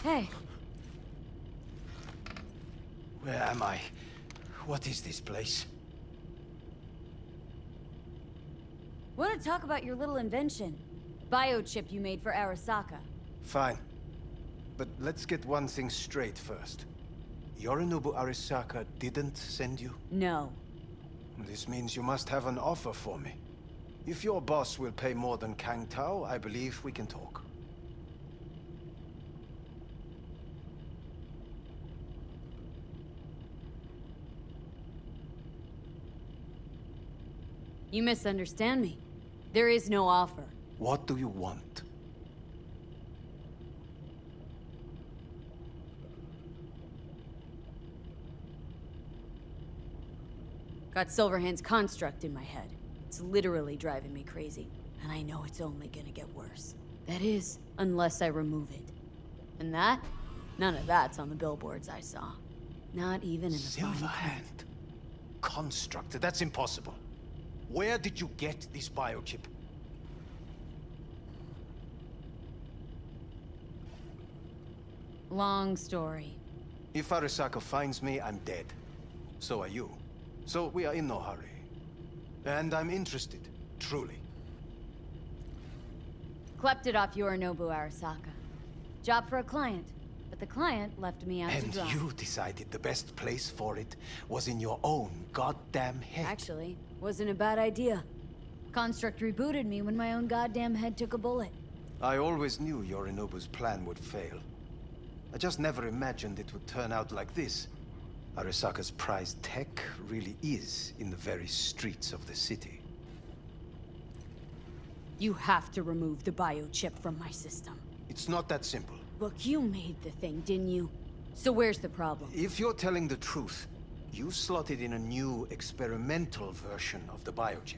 Hey. Where am I? What is this place? Want to talk about your little invention? Biochip you made for Arasaka. Fine. But let's get one thing straight first. Yorinobu Arasaka didn't send you? No. This means you must have an offer for me. If your boss will pay more than Kang Tao, I believe we can talk. You misunderstand me. There is no offer. What do you want? Got Silverhand's construct in my head. It's literally driving me crazy. And I know it's only gonna get worse. That is, unless I remove it. And that? None of that's on the billboards I saw. Not even in the fine print. Silverhand. Construct. That's impossible. Where did you get this biochip? Long story. If Arasaka finds me, I'm dead. So are you. So we are in no hurry. And I'm interested, truly. Klept it off Yorinobu Arasaka. Job for a client. But the client left me out to And dry. you decided the best place for it was in your own goddamn head. Actually, wasn't a bad idea. Construct rebooted me when my own goddamn head took a bullet. I always knew Yorinobu's plan would fail. I just never imagined it would turn out like this. Arasaka's prized tech really is in the very streets of the city. You have to remove the biochip from my system. It's not that simple. Look, you made the thing, didn't you? So where's the problem? If you're telling the truth, you slotted in a new experimental version of the biochip.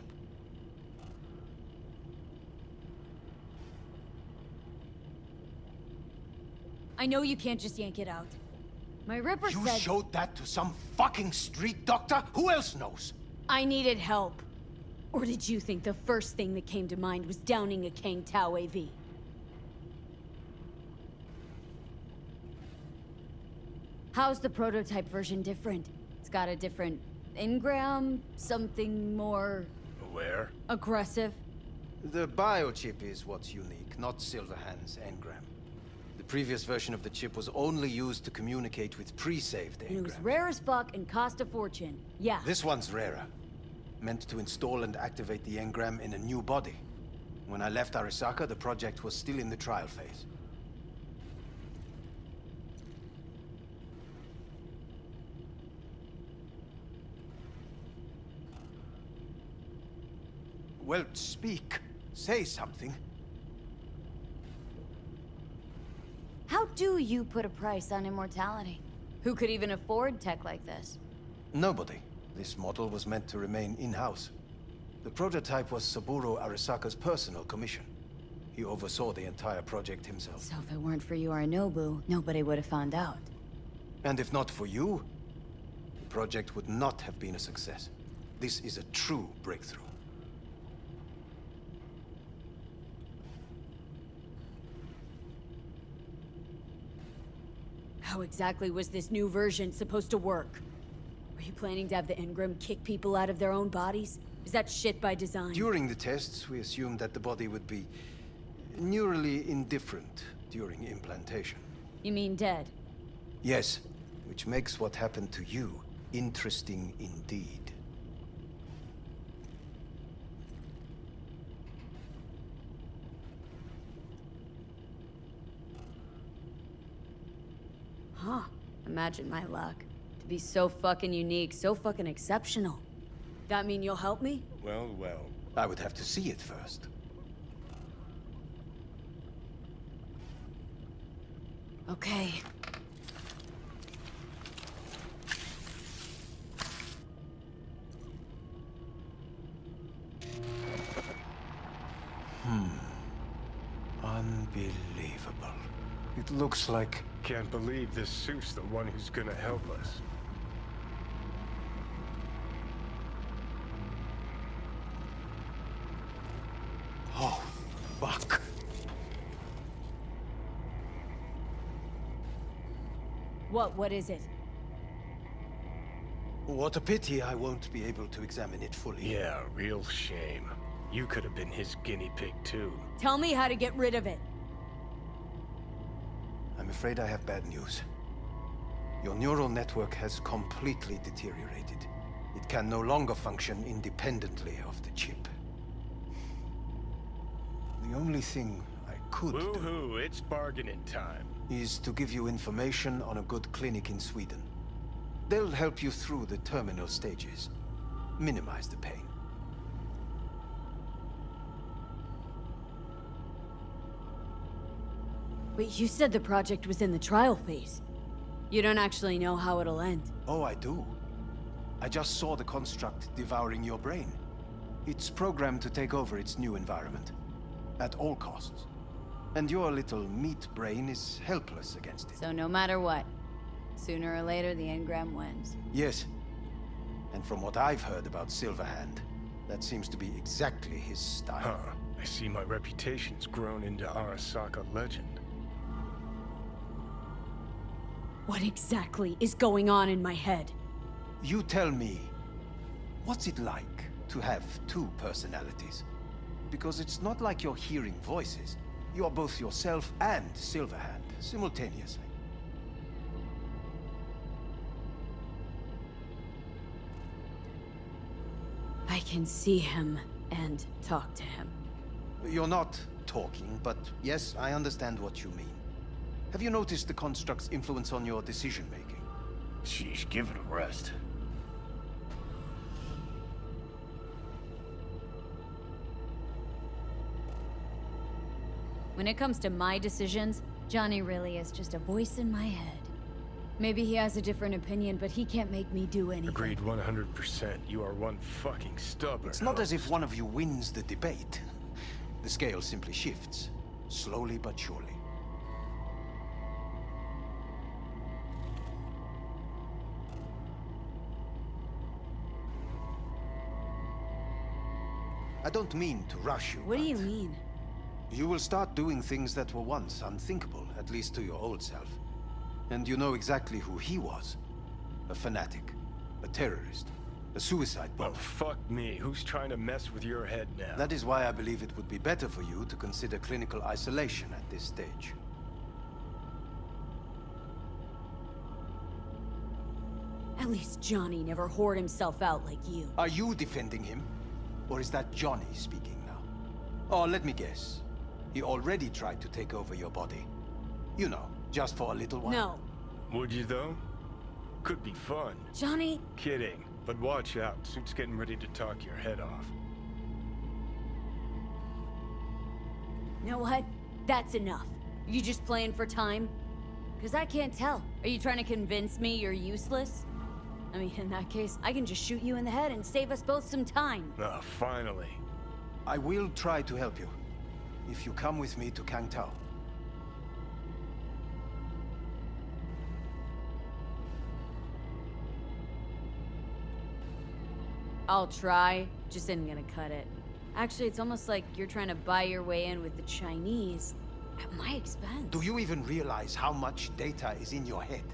I know you can't just yank it out. My Ripper You said... showed that to some fucking street doctor? Who else knows? I needed help. Or did you think the first thing that came to mind was downing a Kang Tao AV? How's the prototype version different? It's got a different engram, something more... Where? aggressive? The biochip is what's unique, not Silverhand's engram. The previous version of the chip was only used to communicate with pre-saved And it was engrams. rare as fuck and cost a fortune. Yeah. This one's rarer. Meant to install and activate the engram in a new body. When I left Arasaka, the project was still in the trial phase. Well, speak. Say something. How do you put a price on immortality? Who could even afford tech like this? Nobody. This model was meant to remain in-house. The prototype was Saburo Arasaka's personal commission. He oversaw the entire project himself. So if it weren't for Yorinobu, nobody would have found out. And if not for you, the project would not have been a success. This is a true breakthrough. How exactly was this new version supposed to work? Were you planning to have the engram kick people out of their own bodies? Is that shit by design? During the tests, we assumed that the body would be neurally indifferent during implantation. You mean dead? Yes, which makes what happened to you interesting indeed. Huh. Imagine my luck. To be so fucking unique, so fucking exceptional. That mean you'll help me? Well, well. I would have to see it first. Okay. Unbelievable. It looks like... Can't believe this suit's the one who's gonna help us. Oh, fuck. What is it? What a pity I won't be able to examine it fully. Yeah, real shame. You could have been his guinea pig too. Tell me how to get rid of it. I'm afraid I have bad news. Your neural network has completely deteriorated. It can no longer function independently of the chip. The only thing I could do Woohoo, it's bargaining time. is to give you information on a good clinic in Sweden. They'll help you through the terminal stages. Minimize the pain. Wait, you said the project was in the trial phase. You don't actually know how it'll end. Oh, I do. I just saw the construct devouring your brain. It's programmed to take over its new environment. At all costs. And your little meat brain is helpless against it. So no matter what, sooner or later the engram wins. Yes. And from what I've heard about Silverhand, that seems to be exactly his style. Huh. I see my reputation's grown into Arasaka legend. What exactly is going on in my head? You tell me, what's it like to have two personalities? Because it's not like you're hearing voices. You're both yourself and Silverhand, simultaneously. I can see him and talk to him. You're not talking, but yes, I understand what you mean. Have you noticed the construct's influence on your decision-making? Sheesh, give it a rest. When it comes to my decisions, Johnny really is just a voice in my head. Maybe he has a different opinion, but he can't make me do anything. Agreed 100%. You are one fucking stubborn. It's not as if one of you wins the debate. The scale simply shifts, slowly but surely. I don't mean to rush you, What do you but mean? you will start doing things that were once unthinkable, at least to your old self. And you know exactly who he was. A fanatic, a terrorist, a suicide Well, bomber. fuck me. Who's trying to mess with your head now? That is why I believe it would be better for you to consider clinical isolation at this stage. At least Johnny never whored himself out like you. Are you defending him? Or is that Johnny speaking now? Oh, let me guess. He already tried to take over your body. You know, just for a little while. No. Would you though? Could be fun. Johnny, Kidding. But watch out. Suit's getting ready to talk your head off. you know what? That's enough. You just playing for time? Because I can't tell. Are you trying to convince me you're useless? I mean, in that case, I can just shoot you in the head and save us both some time. Ah, finally. I will try to help you. If you come with me to Kangtao. I'll try, just isn't gonna cut it. Actually, it's almost like you're trying to buy your way in with the Chinese at my expense. Do you even realize how much data is in your head?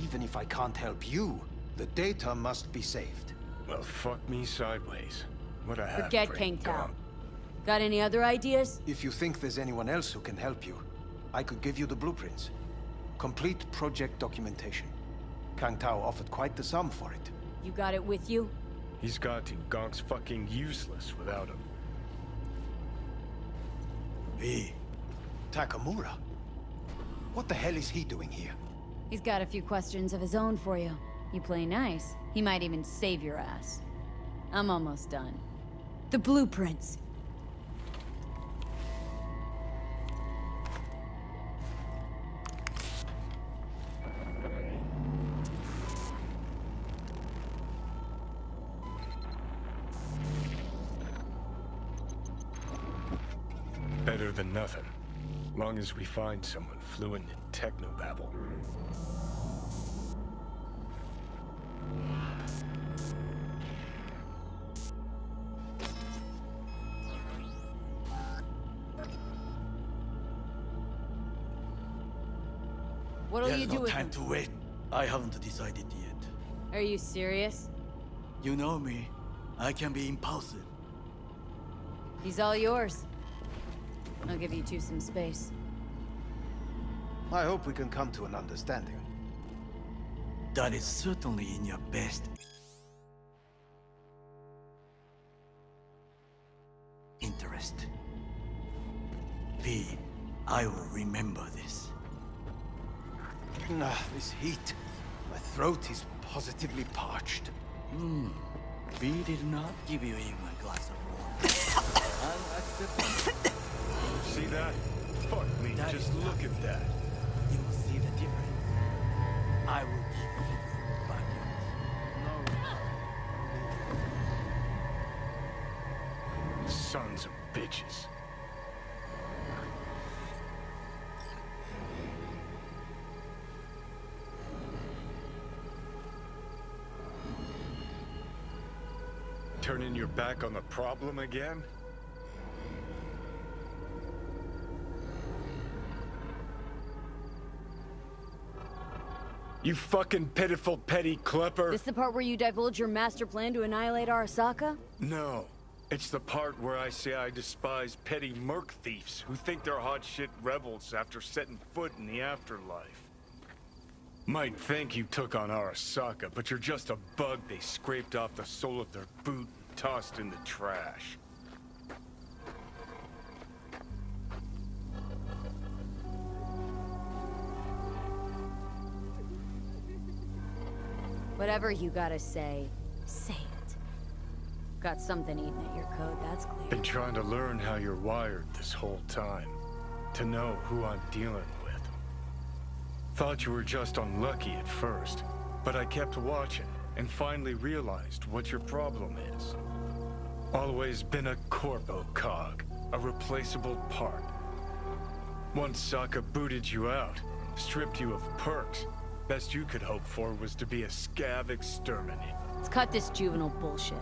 Even if I can't help you, the data must be saved. Well, fuck me sideways. What I have. Forget Kangtao. Got any other ideas? If you think there's anyone else who can help you, I could give you the blueprints. Complete project documentation. Kangtao offered quite the sum for it. You got it with you? He's got to. Gonk's fucking useless without him. Hey, Takamura? What the hell is he doing here? He's got a few questions of his own for you. You play nice, he might even save your ass. I'm almost done. The blueprints. Better than nothing. Long as we find someone fluent in technobabble. What'll you There's do no with time him? to wait. I haven't decided yet. Are you serious? You know me. I can be impulsive. He's all yours. I'll give you two some space. I hope we can come to an understanding. That is certainly in your best interest. V, I will remember this. Nah, this heat. My throat is positively parched. V did not give you even a glass of water. Unacceptable. See that? Fuck me, That just is look at that. You will see the difference. I will give you vacuums. Sons of bitches. Turning your back on the problem again? You fucking pitiful petty klepper! This the part where you divulge your master plan to annihilate Arasaka? No. It's the part where I say I despise petty merc thieves who think they're hot shit rebels after setting foot in the afterlife. Might think you took on Arasaka, but you're just a bug they scraped off the sole of their boot and tossed in the trash. Whatever you gotta say it. Got something eating at your code, that's clear. Been trying to learn how you're wired this whole time. To know who I'm dealing with. Thought you were just unlucky at first, but I kept watching and finally realized what your problem is. Always been a corpo cog, a replaceable part. Once Sokka booted you out, stripped you of perks, best you could hope for was to be a scav exterminator. Let's cut this juvenile bullshit.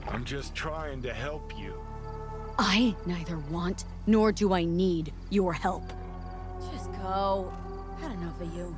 I'm just trying to help you. I neither want nor do I need your help. Just go. Had enough of you.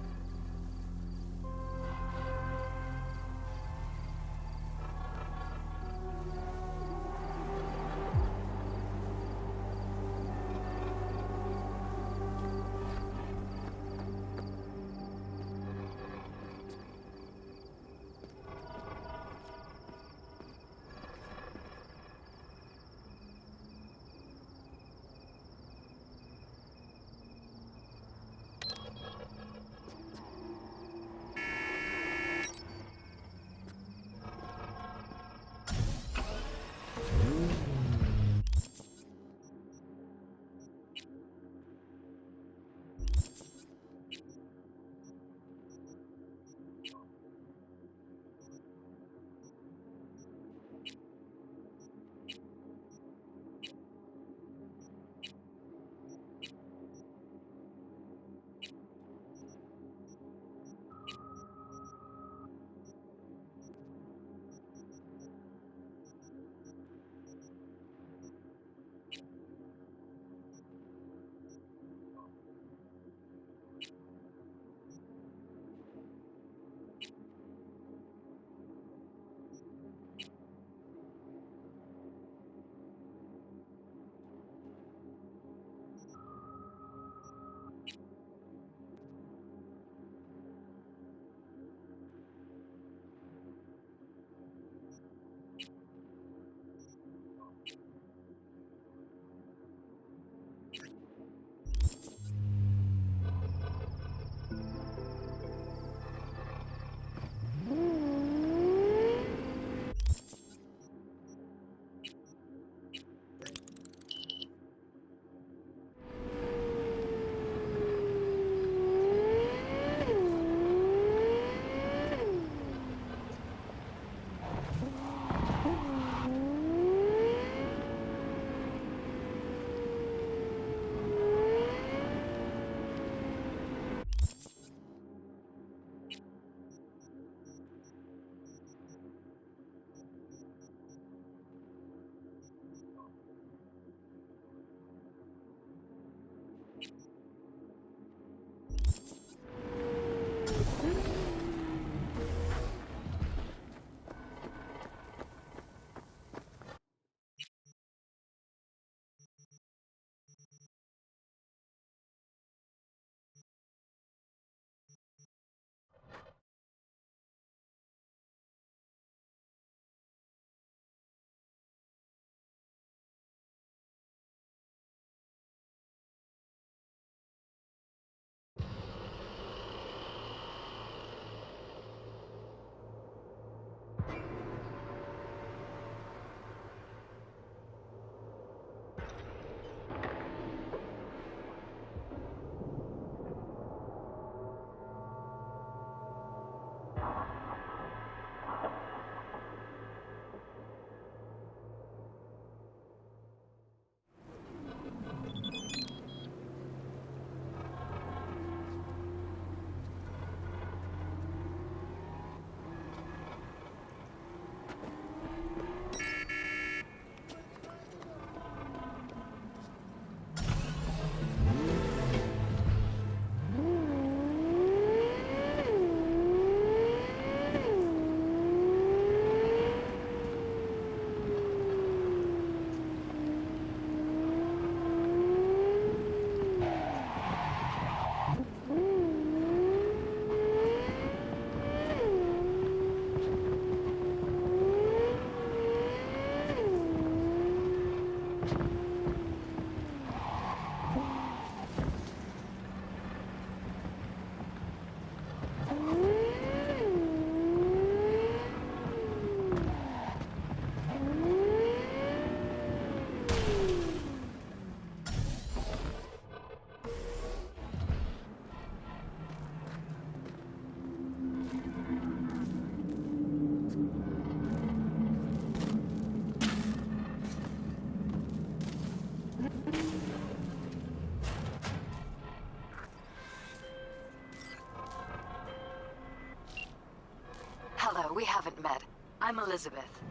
we haven't met. I'm Elizabeth.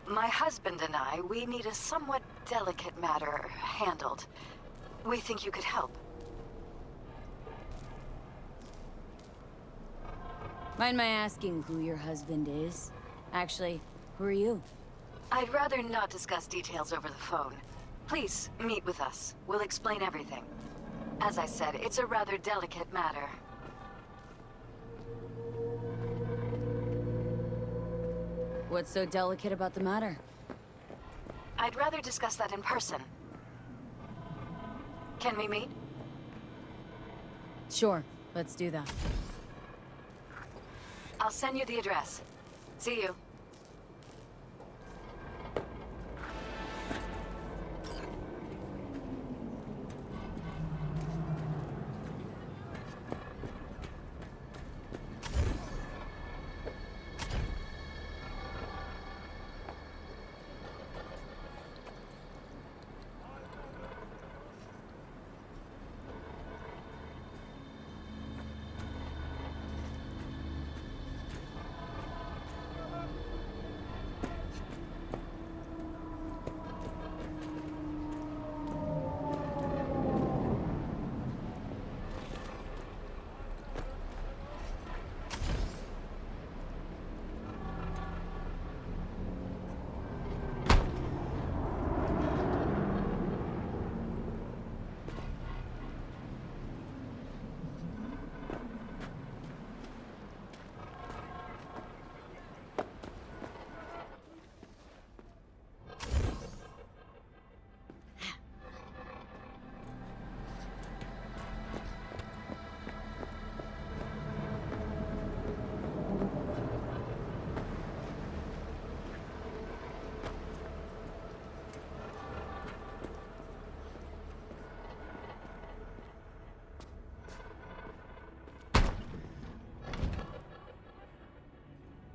My husband and I, we need a somewhat delicate matter handled. We think you could help. Mind my asking who your husband is? Actually, who are you? I'd rather not discuss details over the phone. Please, meet with us. We'll explain everything. As I said, it's a rather delicate matter. What's so delicate about the matter? I'd rather discuss that in person. Can we meet? Sure, let's do that. I'll send you the address. See you.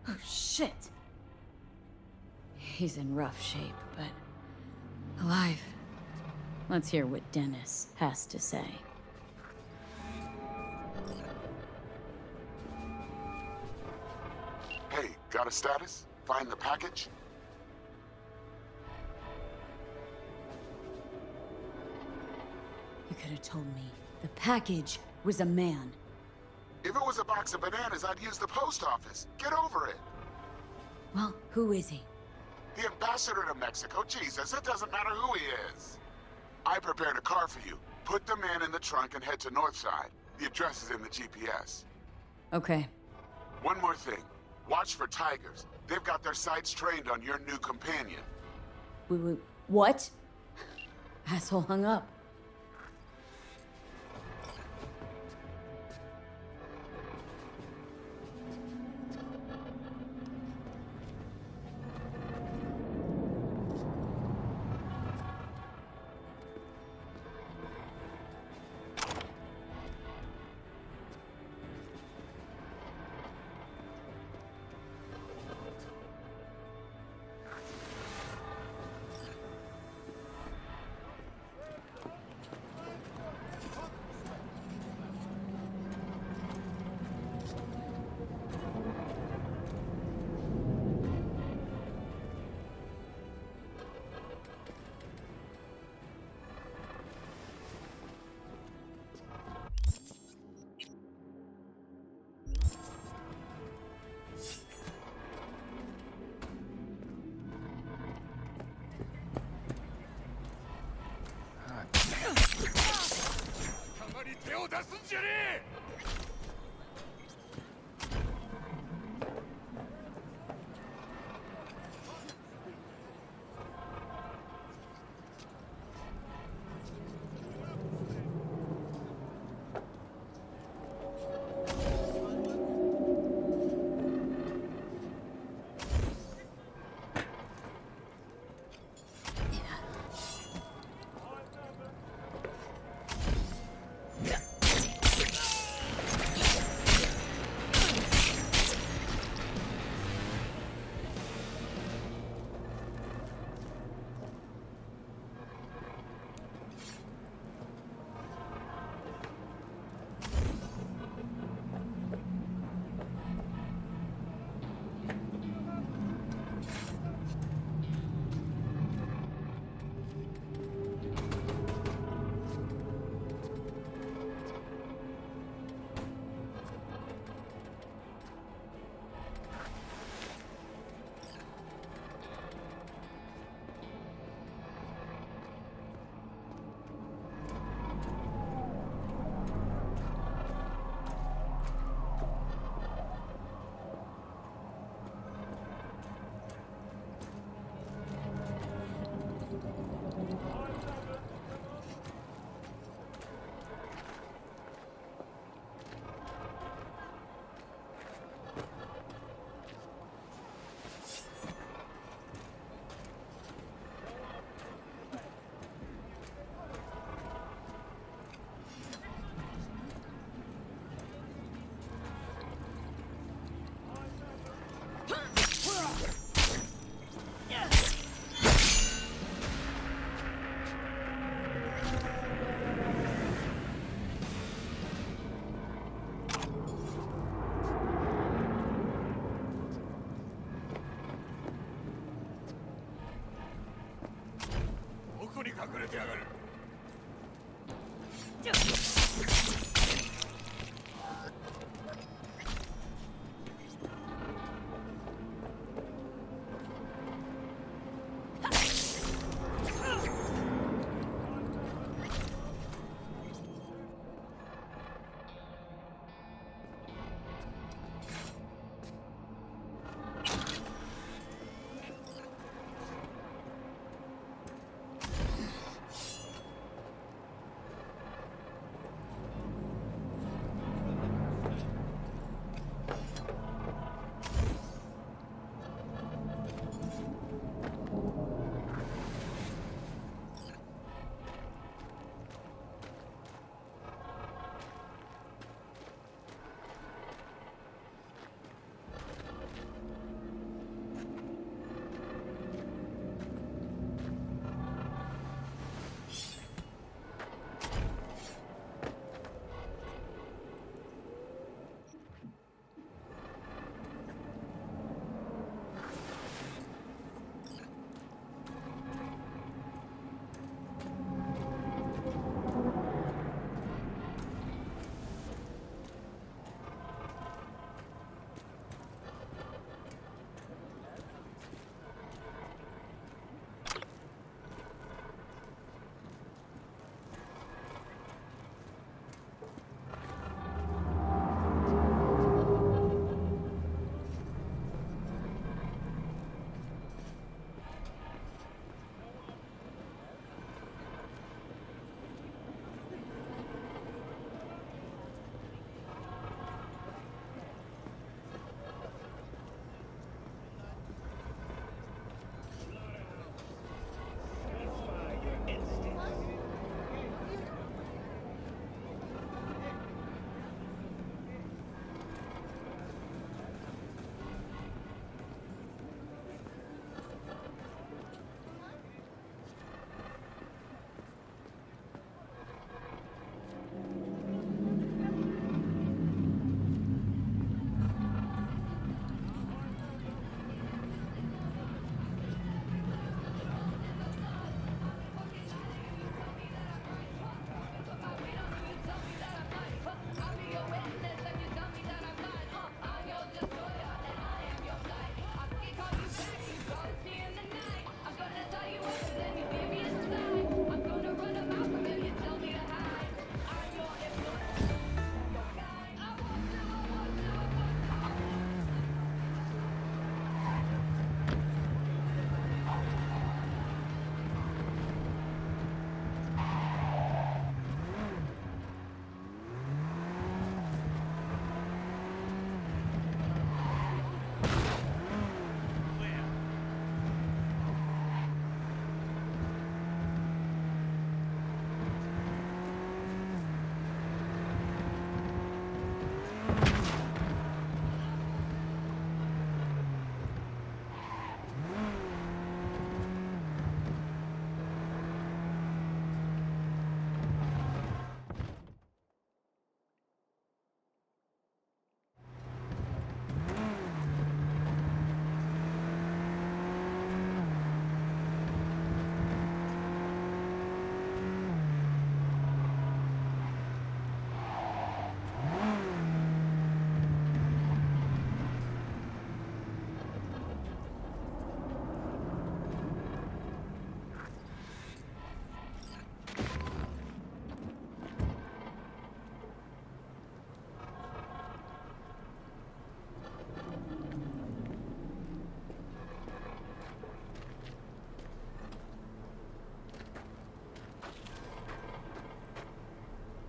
Oh, shit. He's in rough shape, but alive. Let's hear what Dennis has to say. Hey, got a status? Find the package? You could have told me. The package was a man. If it was a box of bananas, I'd use the post office. Get over it. Well, who is he? The ambassador to Mexico. Jesus, it doesn't matter who he is. I prepared a car for you. Put the man in the trunk and head to Northside. The address is in the GPS. Okay. One more thing. Watch for tigers. They've got their sights trained on your new companion. What? Asshole hung up.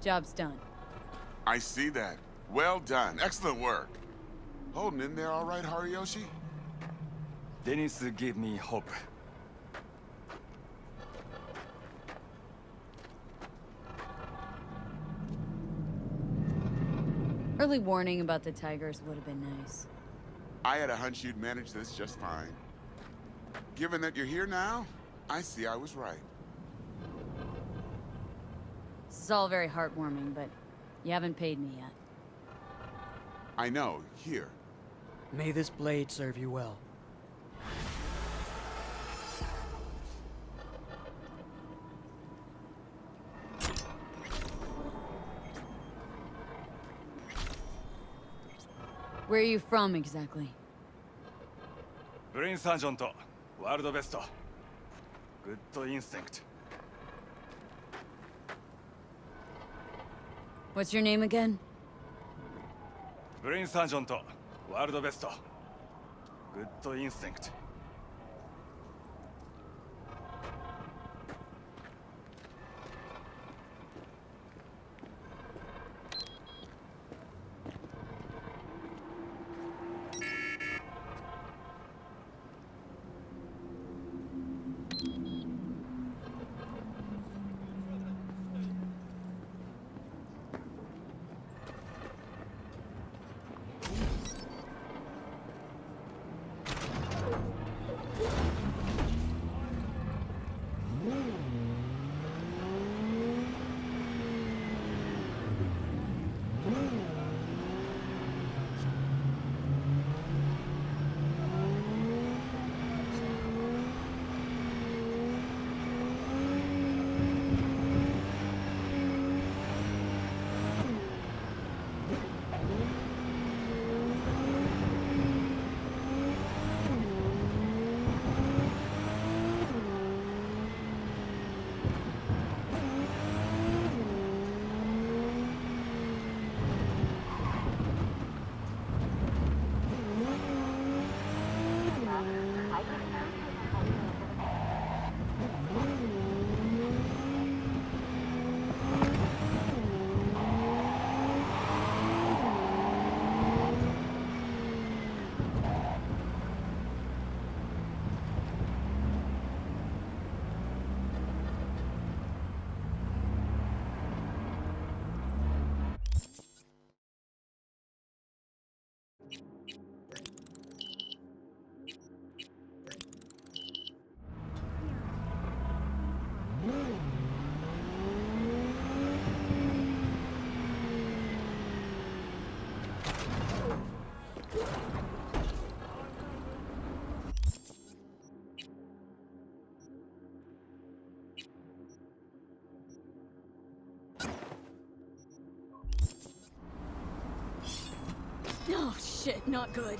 Job's done. I see that. Well done. Excellent work. Holding in there all right, Hariyoshi? Dennis gave me hope. Early warning about the tigers would have been nice. I had a hunch you'd manage this just fine. Given that you're here now, I see I was right. This is all very heartwarming, but you haven't paid me yet. I know. Here. May this blade serve you well. Where are you from, exactly? Brain Sergeant, world best. Good instinct. What's your name again? Brain Sergeant, world best. Good instinct. Oh, shit, not good.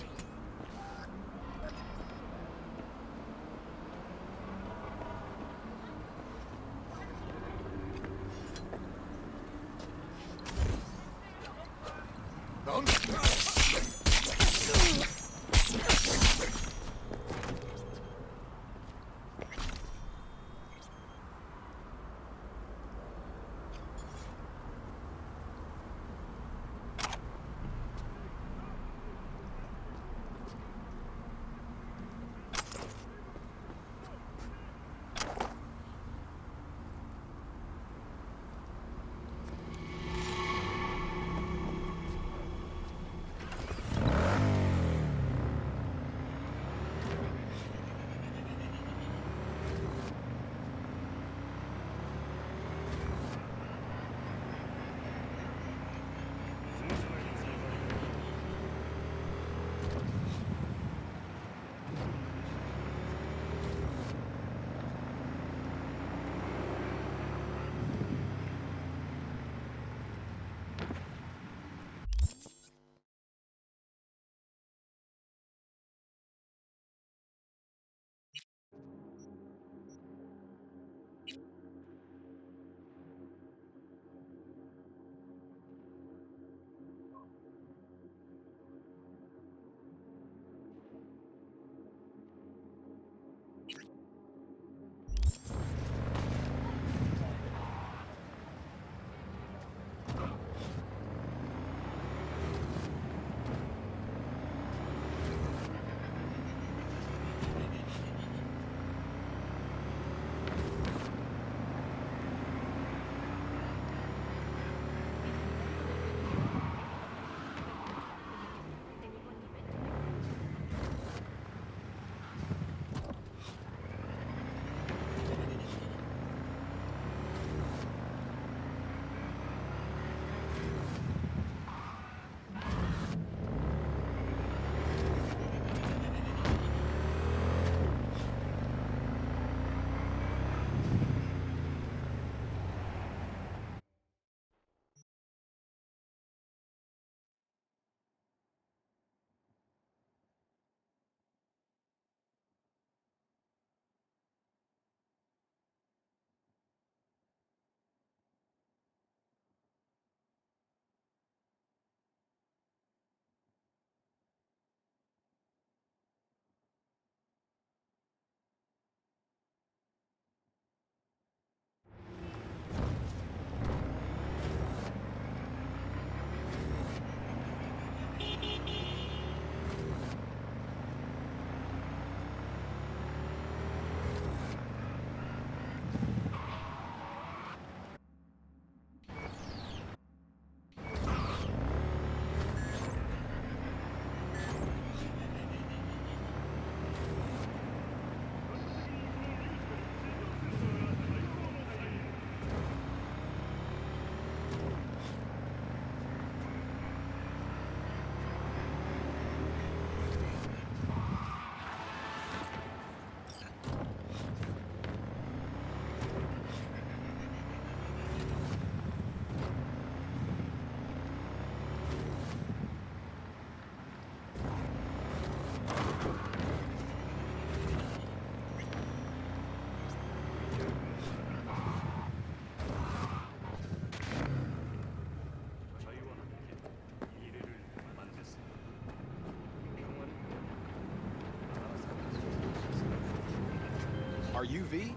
you V?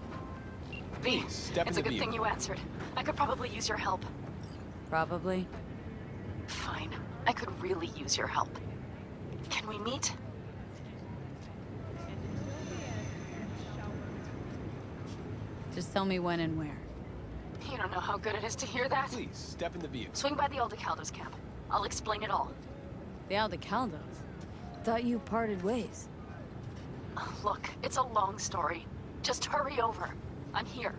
V, Please, step it's in a the good thing vehicle. you answered. I could probably use your help. Probably. Fine. I could really use your help. Can we meet? Just tell me when and where. You don't know how good it is to hear that. Please, step in the vehicle. Swing by the Aldecaldos camp. I'll explain it all. The Aldecaldos? Thought you parted ways. Look, it's a long story. Just hurry over. I'm here.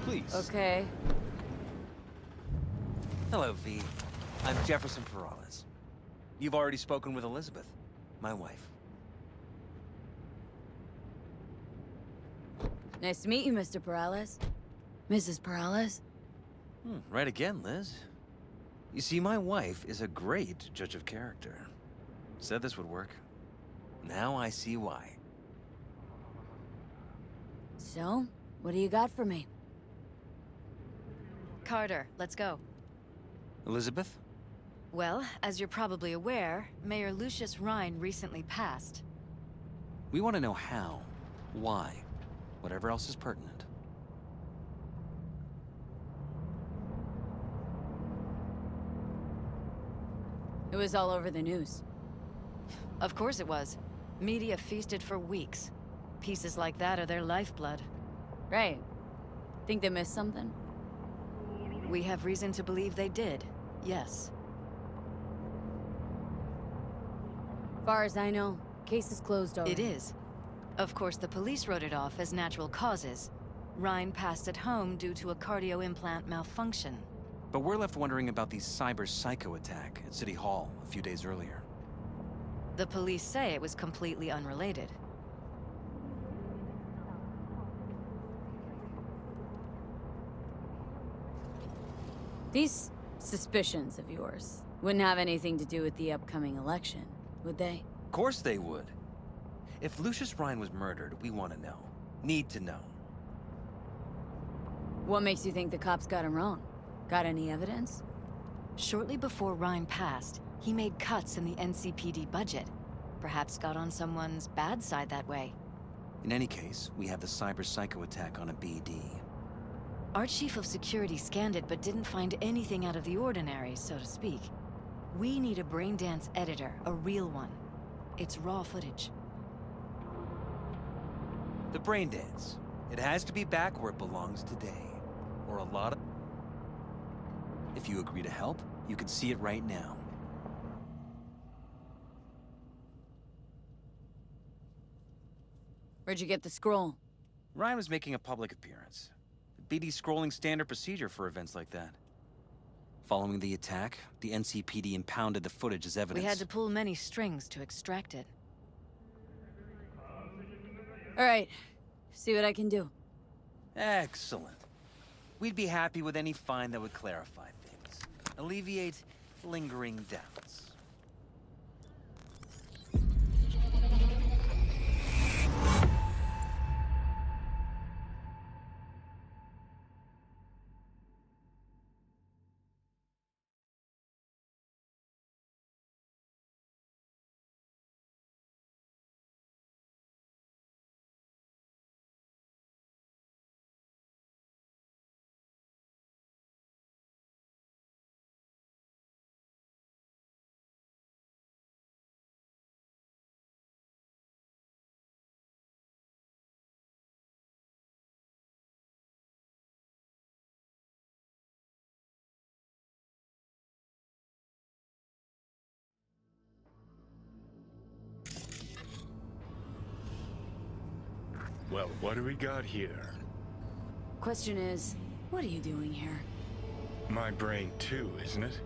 Please. Okay. Hello, V. I'm Jefferson Perales. You've already spoken with Elizabeth, my wife. Nice to meet you, Mr. Perales. Mrs. Perales? Right again, Liz. You see, my wife is a great judge of character. Said this would work. Now I see why. So, what do you got for me? Carter, let's go. Elizabeth? Well, as you're probably aware, Mayor Lucius Rhine recently passed. We want to know how, why, whatever else is pertinent. It was all over the news. Of course it was. Media feasted for weeks. Pieces like that are their lifeblood. Right. Think they missed something? We have reason to believe they did, yes. Far as I know, case is closed already. It is. Of course, the police wrote it off as natural causes. Rhine passed at home due to a cardio implant malfunction. But we're left wondering about the cyber psycho attack at City Hall a few days earlier. The police say it was completely unrelated. These suspicions of yours wouldn't have anything to do with the upcoming election, would they? Of course they would. If Lucius Rhine was murdered, we want to know. Need to know. What makes you think the cops got him wrong? Got any evidence? Shortly before Rhine passed, he made cuts in the NCPD budget. Perhaps got on someone's bad side that way. In any case, we have the cyber psycho attack on a BD. Our chief of security scanned it but didn't find anything out of the ordinary, so to speak. We need a braindance editor, a real one. It's raw footage. The brain dance. It has to be back where it belongs today. Or a lot of... If you agree to help, you can see it right now. Where'd you get the scroll? Ryan was making a public appearance. BD scrolling standard procedure for events like that. Following the attack, the NCPD impounded the footage as evidence. We had to pull many strings to extract it. All right, see what I can do. Excellent. We'd be happy with any find that would clarify things. Alleviate lingering doubts. Well, what do we got here? Question is, what are you doing here? My brain too, isn't it?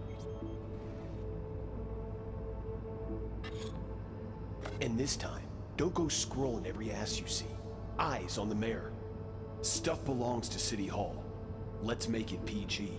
And this time, don't go scrolling every ass you see. Eyes on the mayor. Stuff belongs to City Hall. Let's make it PG.